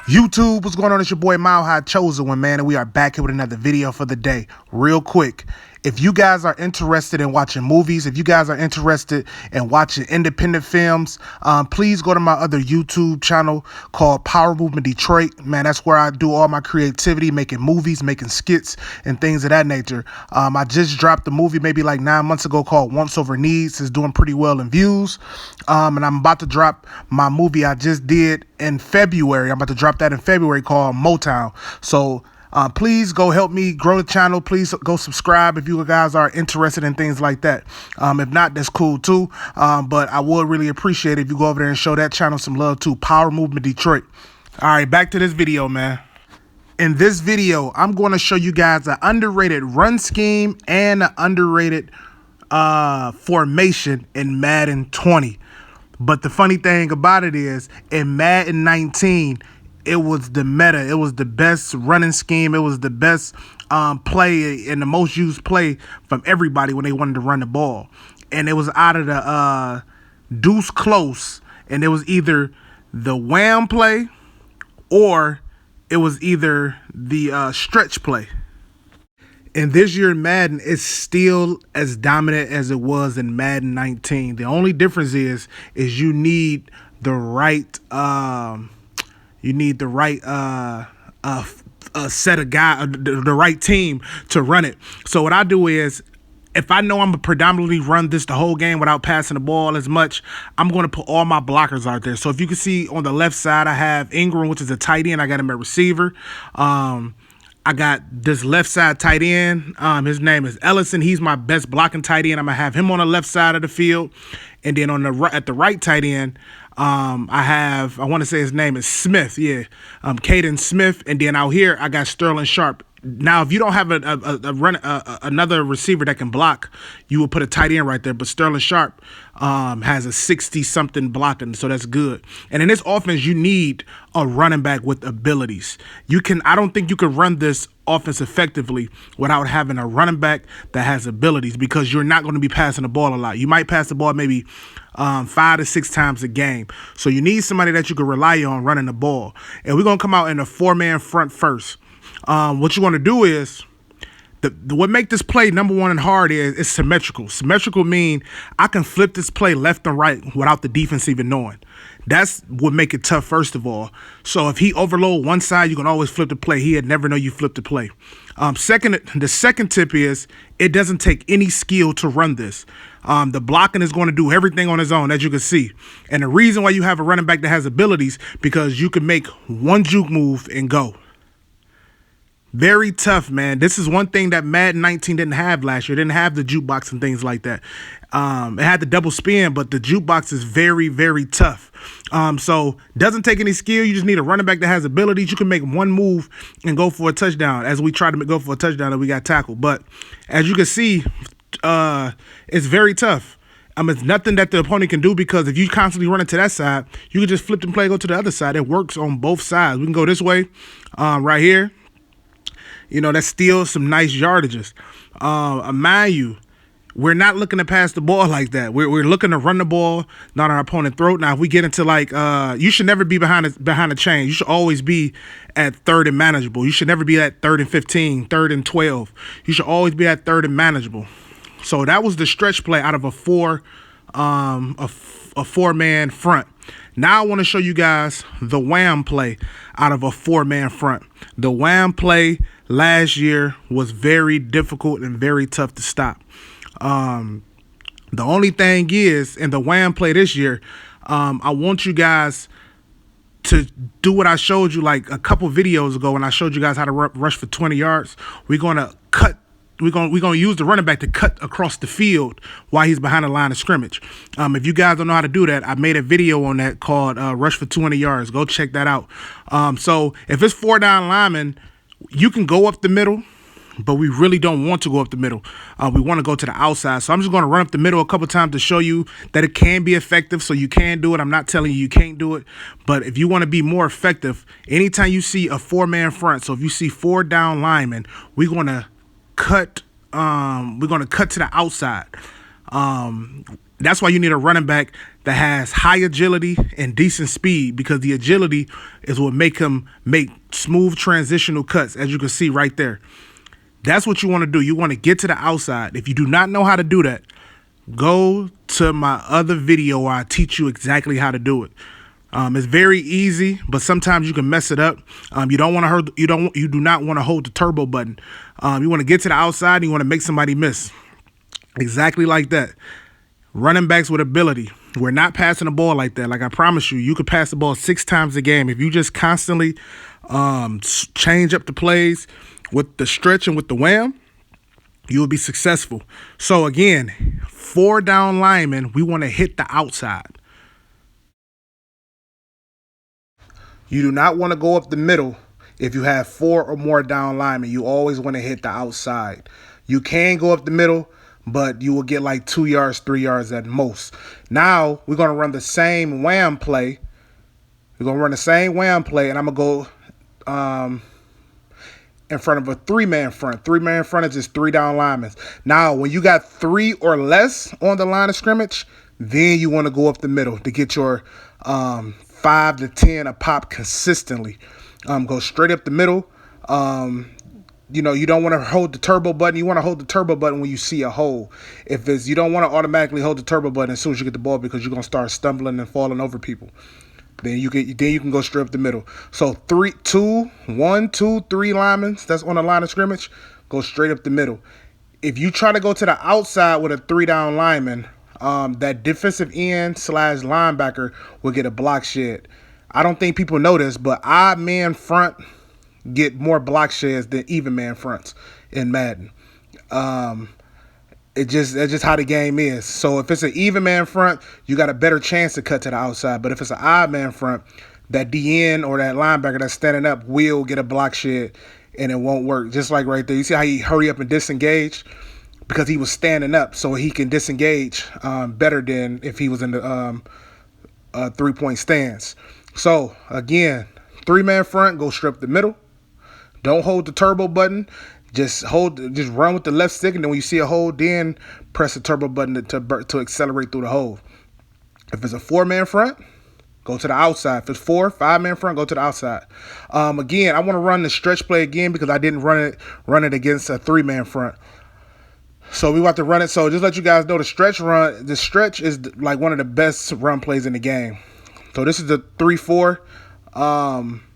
YouTube, what's going on? It's your boy Mile High Chosen One, man, and we are back here with another video for the day. Real quick, if you guys are interested in watching movies, if you guys are interested in watching independent films, please go to my other YouTube channel called Power Movement Detroit. Man, that's where I do all my creativity, making movies, making skits, and things of that nature. I just dropped the movie maybe like 9 months ago called Once Over Needs. It's doing pretty well in views. And I'm about to drop my movie I just did in February. I'm about to drop that in February called Motown. So please go help me grow the channel. Please go subscribe if you guys are interested in things like that. If not, that's cool too. But I would really appreciate it if you go over there and show that channel some love too. Power Movement Detroit. All right, back to this video, man. In this video, I'm going to show you guys an underrated run scheme and an underrated formation in Madden 20. But the funny thing about it is, in Madden 19, it was the meta. It was the best running scheme. It was the best play and the most used play from everybody when they wanted to run the ball. And it was out of the deuce close. And it was either the wham play or it was either the stretch play. And this year in Madden is still as dominant as it was in Madden 19. The only difference is you need the right set of guys, the right team to run it. So what I do is, if I know I'm gonna predominantly run this the whole game without passing the ball as much, I'm going to put all my blockers out there. So if you can see on the left side, I have Ingram, which is a tight end. I got him at receiver. I got this left side tight end. His name is Ellison. He's my best blocking tight end. I'm gonna have him on the left side of the field, and then on the at the right tight end, I want to say his name is Smith. Yeah, Caden Smith, and then out here I got Sterling Sharp. Now, if you don't have another receiver that can block, you will put a tight end right there. But Sterling Sharp has a 60-something blocking, so that's good. And in this offense, you need a running back with abilities. I don't think you can run this offense effectively without having a running back that has abilities, because you're not going to be passing the ball a lot. You might pass the ball maybe 5 to 6 times a game. So you need somebody that you can rely on running the ball. And we're going to come out in a 4-man front first. What you want to do is, what make this play number one and hard is it's symmetrical. Symmetrical mean I can flip this play left and right without the defense even knowing. That's what make it tough, first of all. So if he overload one side, you can always flip the play. He'd never know you flipped the play. The second tip is, it doesn't take any skill to run this. The blocking is going to do everything on his own, as you can see. And the reason why you have a running back that has abilities, because you can make one juke move and go. Very tough, man. This is one thing that Madden 19 didn't have last year. It didn't have the jukebox and things like that. It had the double spin, but the jukebox is very, very tough. So doesn't take any skill. You just need a running back that has abilities. You can make one move and go for a touchdown, as we tried to go for a touchdown and we got tackled. But as you can see, it's very tough. It's nothing that the opponent can do, because if you constantly run it to that side, you can just flip the play, go to the other side. It works on both sides. We can go this way, right here. You know, that's still some nice yardages. Mind you, we're not looking to pass the ball like that. We're looking to run the ball, not our opponent's throat. Now, if we get into you should never be behind the chain. You should always be at third and manageable. You should never be at 3rd and 15, 3rd and 12. You should always be at 3rd and manageable. So that was the stretch play out of a 4-man front. Now I want to show you guys the wham play out of a 4-man front. The wham play last year was very difficult and very tough to stop. The only thing is, in the wham play this year, I want you guys to do what I showed you like a couple videos ago when I showed you guys how to rush for 20 yards. We're gonna use the running back to cut across the field while he's behind the line of scrimmage. If you guys don't know how to do that, I made a video on that called Rush for 200 Yards. Go check that out. So if it's 4 down linemen, you can go up the middle, but we really don't want to go up the middle. We want to go to the outside. So I'm just going to run up the middle a couple times to show you that it can be effective, so you can do it. I'm not telling you can't do it, but if you want to be more effective, anytime you see a 4-man front, so if you see 4 down linemen, we're going to cut to the outside. That's why you need a running back that has high agility and decent speed, because the agility is what make him make smooth transitional cuts, as you can see right there. That's what you want to do. You want to get to the outside. If you do not know how to do that, go to my other video where I teach you exactly how to do it. It's very easy, but sometimes you can mess it up. You don't want to hurt. You do not want to hold the turbo button. You want to get to the outside. And you want to make somebody miss. Exactly like that. Running backs with ability. We're not passing the ball like that. Like I promise you, you could pass the ball 6 times a game if you just constantly change up the plays with the stretch and with the wham. You will be successful. So again, 4 down linemen, we want to hit the outside. You do not want to go up the middle if you have 4 or more down linemen. You always want to hit the outside. You can go up the middle, but you will get like 2 yards, 3 yards at most. Now, we're going to run the same wham play. We're going to run the same wham play, and I'm going to go in front of a 3-man front. 3-man front is just 3 down linemen. Now, when you got 3 or less on the line of scrimmage, then you want to go up the middle to get your 5 to 10 a pop consistently. Go straight up the middle. You don't want to hold the turbo button. You want to hold the turbo button when you see a hole. You don't want to automatically hold the turbo button as soon as you get the ball, because you're gonna start stumbling and falling over people. Then you can go straight up the middle. So 1, 2, 3 linemen that's on the line of scrimmage, go straight up the middle. If you try to go to the outside with a 3 down lineman, that defensive end / linebacker will get a block shed. I don't think people know this, but odd man front get more block sheds than even man fronts in Madden. That's just how the game is. So if it's an even man front, you got a better chance to cut to the outside. But if it's an odd man front, that DN or that linebacker that's standing up will get a block shed, and it won't work. Just like right there. You see how he hurry up and disengage? Because he was standing up, so he can disengage better than if he was in the 3-point stance. So, again, 3-man front, go strip the middle. Don't hold the turbo button. Just run with the left stick, and then when you see a hole, then press the turbo button to accelerate through the hole. If it's a 4-man front, go to the outside. If it's 5-man front, go to the outside. Again, I want to run the stretch play again because I didn't run it against a 3-man front. So we want to run it. So just let you guys know, the stretch is like one of the best run plays in the game. So this is the 3-4.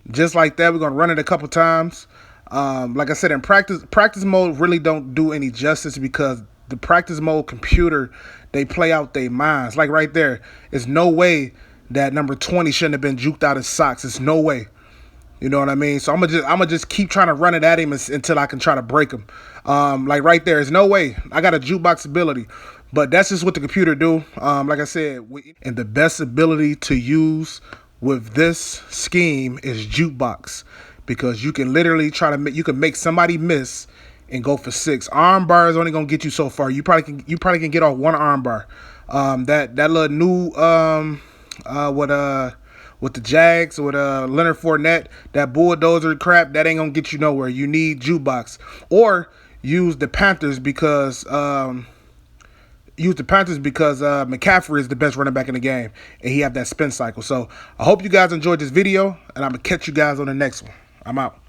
Just like that, we're gonna run it a couple times. Like I said, in practice mode really don't do any justice, because the practice mode computer, they play out their minds. Like right there, there's no way that number 20 shouldn't have been juked out his socks. It's no way. You know what I mean? So I'm gonna just keep trying to run it at him until I can try to break him. Like right there, there's no way. I got a jukebox ability, but that's just what the computer do. Like I said, and the best ability to use with this scheme is jukebox, because you can literally you can make somebody miss and go for 6. Arm bar is only gonna get you so far. You probably can get off 1 arm bar. That little new with the Jags, with Leonard Fournette, that bulldozer crap, that ain't gonna get you nowhere. You need jukebox, or use the Panthers because McCaffrey is the best running back in the game, and he have that spin cycle. So I hope you guys enjoyed this video, and I'm gonna catch you guys on the next one. I'm out.